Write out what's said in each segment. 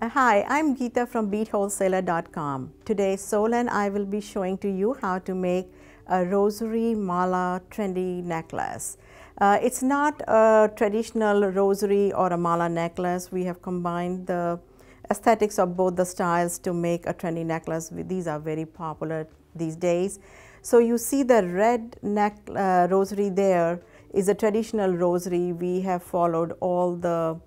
Hi, I'm Geeta from beadwholesaler.com. Today, Sol and I will be showing to you how to make a rosary mala trendy necklace. It's not a traditional rosary or a mala necklace. We have combined the aesthetics of both the styles to make a trendy necklace. These are very popular these days. So you see the red rosary there is a traditional rosary. We have followed all the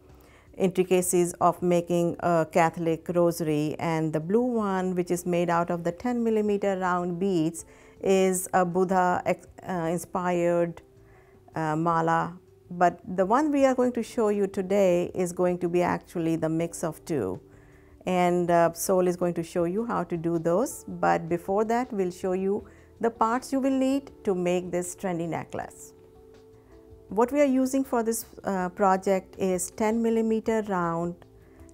intricacies of making a Catholic rosary, and the blue one, which is made out of the 10mm round beads, is a Buddha inspired mala. But the one we are going to show you today is going to be actually the mix of two, and Sol is going to show you how to do those. But before that, we'll show you the parts you will need to make this trendy necklace. What we are using for this project is 10mm round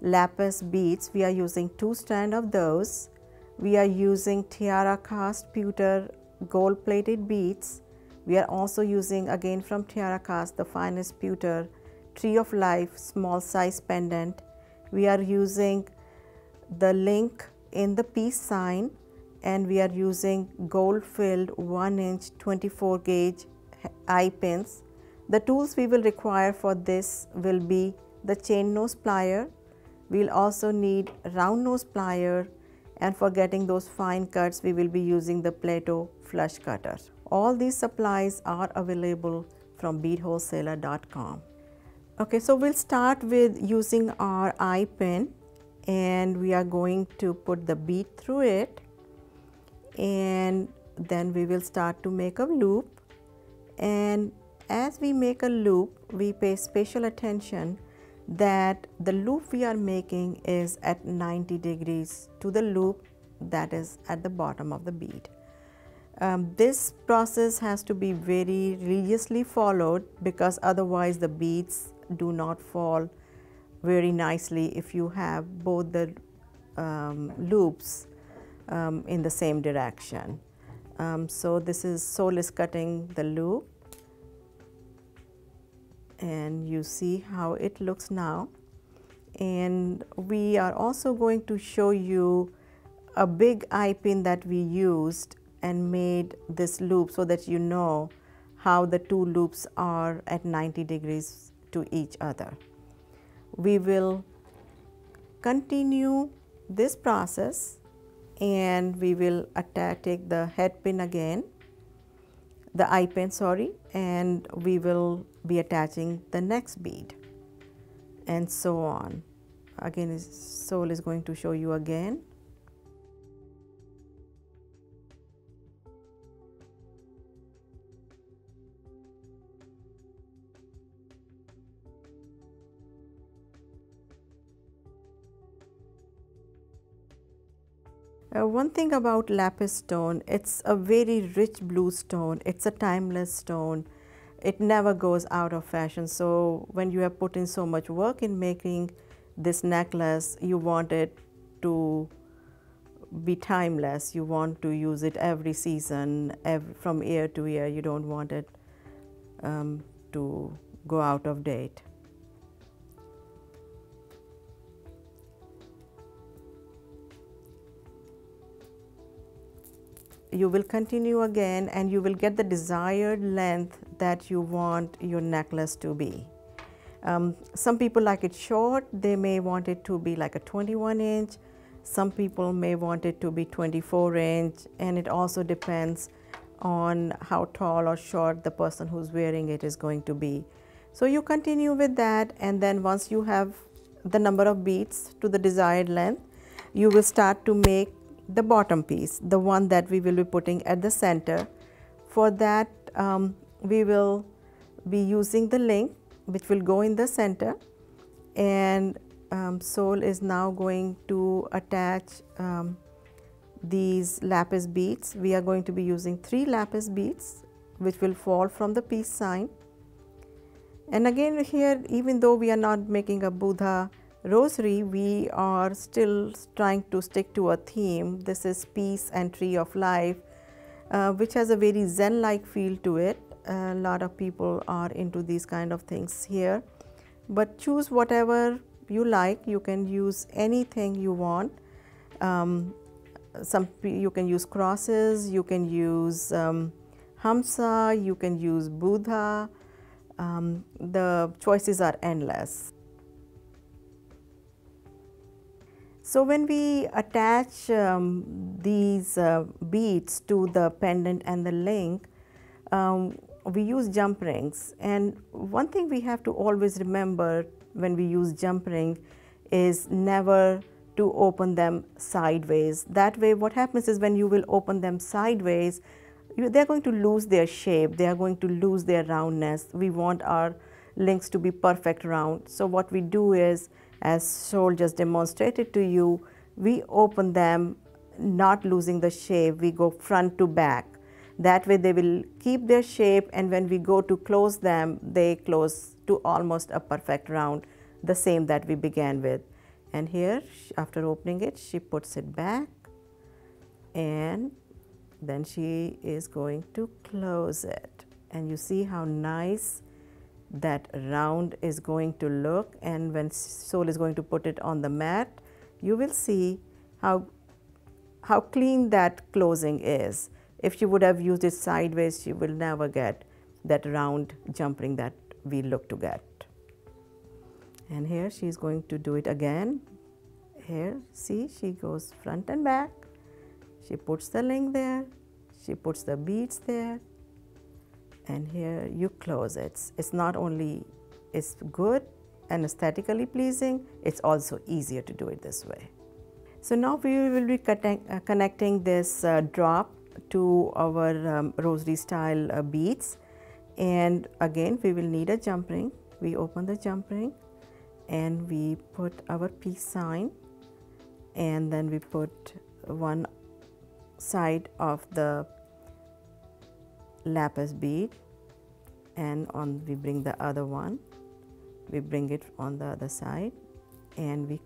lapis beads. We are using 2 strands of those. We are using tiara cast pewter gold plated beads. We are also using, again from tiara cast, the finest pewter tree of life small size pendant. We are using the link in the peace sign, and we are using gold filled 1-inch 24 gauge eye pins. The tools we will require for this will be the chain nose plier. We'll also need round nose plier, and for getting those fine cuts we will be using the Plato flush cutter. All these supplies are available from beadwholesaler.com. Okay, so we'll start with using our eye pin, and we are going to put the bead through it, and then we will start to make a loop. And as we make a loop, we pay special attention that the loop we are making is at 90 degrees to the loop that is at the bottom of the bead. This process has to be very religiously followed, because otherwise the beads do not fall very nicely if you have both the loops in the same direction. So this is Sol is cutting the loop, and you see how it looks now. And we are also going to show you a big eye pin that we used and made this loop, so that you know how the two loops are at 90 degrees to each other. We will continue this process, and we will take the head pin again, the eye pin, sorry, and we will be attaching the next bead, and so on. Again, Sol is going to show you again. One thing about lapis stone, it's a very rich blue stone. It's a timeless stone. It never goes out of fashion. So when you have put in so much work in making this necklace, you want it to be timeless. You want to use it every season, from year to year. You don't want it to go out of date. You will continue again, and you will get the desired length that you want your necklace to be. Some people like it short. They may want it to be like a 21-inch. Some people may want it to be 24-inch, and it also depends on how tall or short the person who's wearing it is going to be. So you continue with that, and then once you have the number of beads to the desired length, you will start to make the bottom piece, the one that we will be putting at the center. For that, we will be using the link which will go in the center, and Sol is now going to attach these lapis beads. We are going to be using 3 lapis beads which will fall from the peace sign. And again here, even though we are not making a Buddha rosary, we are still trying to stick to a theme. This is peace and tree of life, which has a very Zen-like feel to it. A lot of people are into these kind of things here, but choose whatever you like. You can use anything you want. You can use crosses, you can use Hamsa, you can use Buddha. The choices are endless. So when we attach these beads to the pendant and the link, we use jump rings. And one thing we have to always remember when we use jump ring is never to open them sideways. That way what happens is when you will open them sideways, they're going to lose their shape, they are going to lose their roundness. We want our links to be perfect round. So what we do is, as Sol just demonstrated to you, we open them not losing the shape, we go front to back. That way they will keep their shape, and when we go to close them, they close to almost a perfect round, the same that we began with. And here, after opening it, she puts it back, and then she is going to close it. And you see how nice that round is going to look. And when Sol is going to put it on the mat, you will see how clean that closing is. If she would have used it sideways, she will never get that round jump ring that we look to get. And here she is going to do it again. Here, see, she goes front and back. She puts the link there. She puts the beads there. And here you close it. It's not only it's good and aesthetically pleasing, it's also easier to do it this way. So now we will be connecting this drop to our rosary style beads. And again, we will need a jump ring. We open the jump ring and we put our peace sign, and then we put one side of the lapis bead, and we bring the other one, we bring it on the other side, and we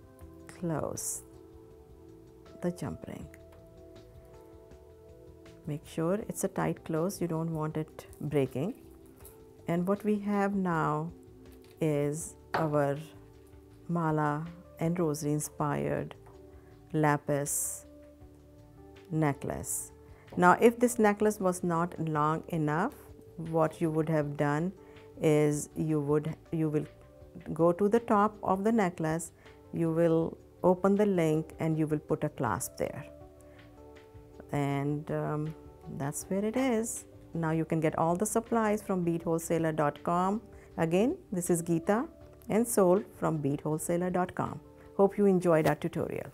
close the jump ring. Make sure it's a tight close, you don't want it breaking. And what we have now is our mala and rosary inspired lapis necklace. Now if this necklace was not long enough, what you would have done is you will go to the top of the necklace, you will open the link, and you will put a clasp there. And that's where it is. Now you can get all the supplies from beadwholesaler.com. Again, this is Geeta and Sol from beadwholesaler.com. Hope you enjoyed our tutorial.